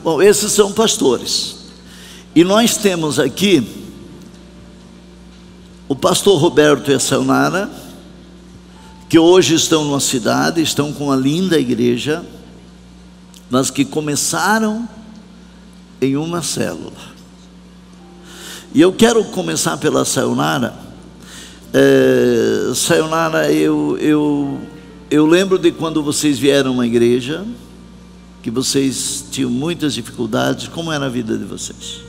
Bom, esses são pastores. E nós temos aqui o pastor Roberto e a Sayonara, que hoje estão numa cidade, estão com uma linda igreja, mas que começaram em uma célula. E eu quero começar pela Sayonara. Sayonara, eu lembro de quando vocês vieram à igreja, que vocês tinham muitas dificuldades. Como era a vida de vocês?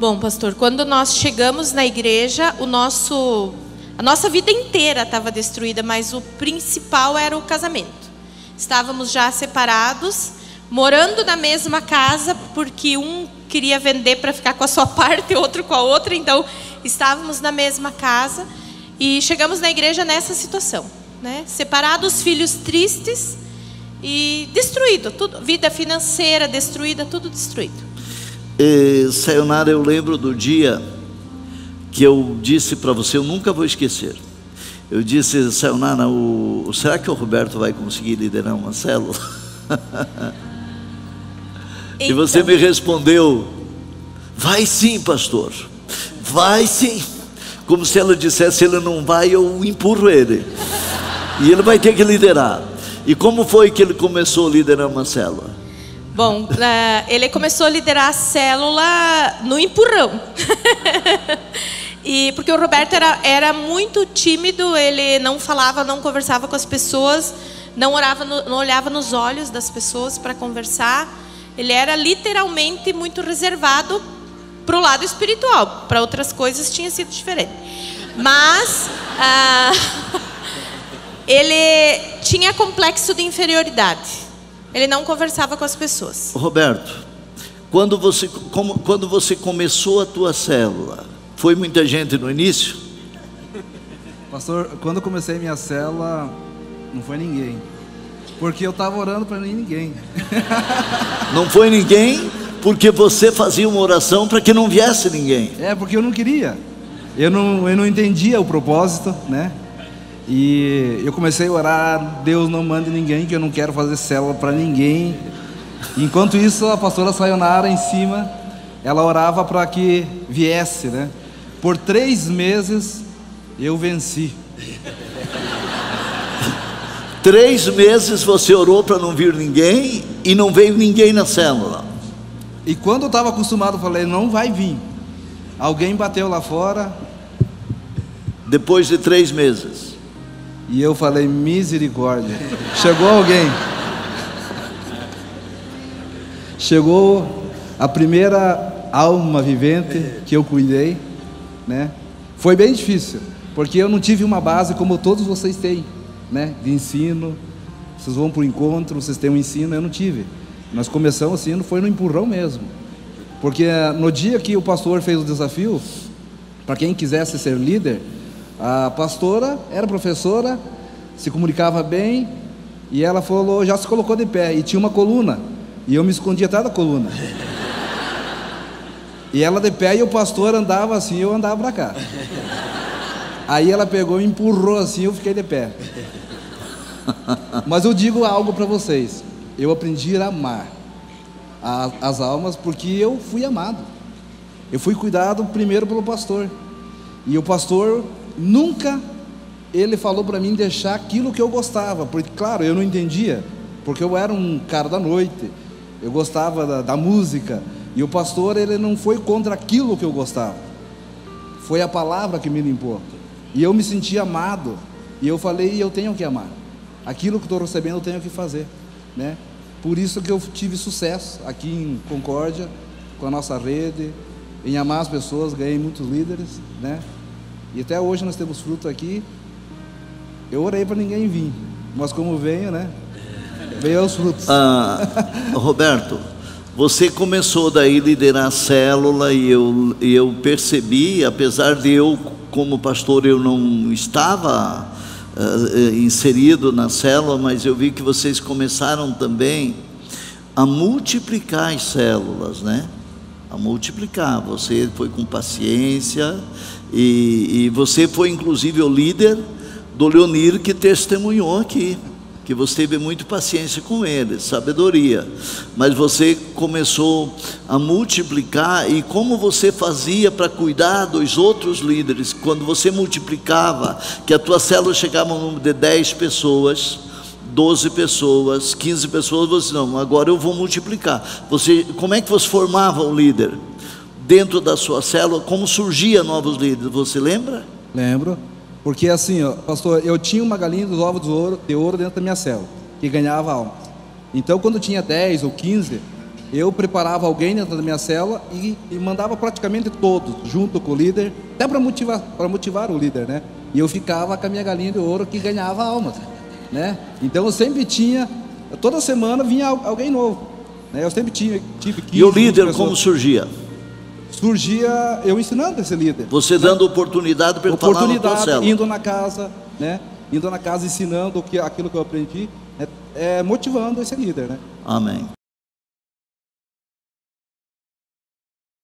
Bom, pastor, quando nós chegamos na igreja, a nossa vida inteira estava destruída, mas o principal era o casamento. Estávamos já separados, morando na mesma casa, porque um queria vender para ficar com a sua parte, outro com a outra. Então, estávamos na mesma casa e chegamos na igreja nessa situação, né? Separados, filhos tristes e destruído, tudo, vida financeira destruída, tudo destruído. Sayonara, eu lembro do dia que eu disse para você, eu nunca vou esquecer. Eu disse: Sayonara, será que o Roberto vai conseguir liderar uma célula? Então, e você me respondeu: vai sim, pastor, vai sim. Como se ela dissesse: ele não vai, eu empurro ele. E ele vai ter que liderar. E como foi que ele começou a liderar uma célula? Bom, ele começou a liderar a célula no empurrão. E porque o Roberto era muito tímido, ele não falava, não conversava com as pessoas, não olhava nos olhos das pessoas para conversar. Ele era literalmente muito reservado para o lado espiritual. Para outras coisas tinha sido diferente. Mas ele tinha complexo de inferioridade. Ele não conversava com as pessoas. Roberto, quando você começou a tua célula, foi muita gente no início? Pastor, quando eu comecei minha célula, não foi ninguém. Porque eu estava orando para ninguém. Não foi ninguém porque você fazia uma oração para que não viesse ninguém. Porque eu não queria. Eu não entendia o propósito, né? E eu comecei a orar: Deus, não mande ninguém, que eu não quero fazer célula para ninguém. Enquanto isso, a pastora Sayonara em cima, ela orava para que viesse, né? Por 3 meses eu venci. 3 meses você orou para não vir ninguém e não veio ninguém na célula. E quando eu estava acostumado, eu falei: não vai vir. Alguém bateu lá fora. Depois de 3 meses. E eu falei: misericórdia. Chegou alguém. Chegou a primeira alma vivente que eu cuidei, né? Foi bem difícil, porque eu não tive uma base como todos vocês têm, né? De ensino. Vocês vão para o encontro, vocês têm um ensino, eu não tive. Nós começamos assim, foi no empurrão mesmo. Porque no dia que o pastor fez o desafio, para quem quisesse ser líder, a pastora era professora, se comunicava bem, e ela falou, já se colocou de pé, e tinha uma coluna, e eu me escondi atrás da coluna. E ela de pé, e o pastor andava assim, eu andava para cá. Aí ela pegou e empurrou assim, eu fiquei de pé. Mas eu digo algo para vocês: eu aprendi a amar as almas, porque eu fui amado. Eu fui cuidado primeiro pelo pastor. E o pastor nunca, ele falou para mim deixar aquilo que eu gostava, porque claro, eu não entendia, porque eu era um cara da noite, eu gostava da música, e o pastor, ele não foi contra aquilo que eu gostava, foi a palavra que me limpou, e eu me senti amado, e eu falei: eu tenho que amar, aquilo que estou recebendo eu tenho que fazer, né? Por isso que eu tive sucesso aqui em Concórdia, com a nossa rede, em amar as pessoas, ganhei muitos líderes, né? E até hoje nós temos fruto aqui. Eu orei para ninguém vir, mas como venho, né? Veio aos frutos. Roberto, você começou daí a liderar a célula, e eu percebi, apesar de eu, como pastor, eu não estava inserido na célula, mas eu vi que vocês começaram também a multiplicar as células, né? A multiplicar. Você foi com paciência, e você foi inclusive o líder do Leonir, que testemunhou aqui. que você teve muita paciência com eles, sabedoria, mas você começou a multiplicar. E como você fazia para cuidar dos outros líderes? Quando você multiplicava, que a tua célula chegava a um número de 10 pessoas, 12 pessoas, 15 pessoas, você não, agora eu vou multiplicar. Como é que você formava um líder dentro da sua célula? Como surgia novos líderes, você lembra? Lembro, porque assim, ó, pastor, eu tinha uma galinha dos ovos de ouro dentro da minha célula, que ganhava almas. Então, quando tinha 10 ou 15, eu preparava alguém dentro da minha célula e mandava praticamente todos, junto com o líder, até para motivar o líder, né? E eu ficava com a minha galinha de ouro que ganhava almas, né? Então eu sempre tinha, toda semana vinha alguém novo, né? Eu sempre tive 15. E o líder como surgia? Surgia eu ensinando esse líder. Você dando oportunidade para ele falar na tua célula. Indo na casa, né? Indo na casa ensinando aquilo que eu aprendi, motivando esse líder, né? Amém.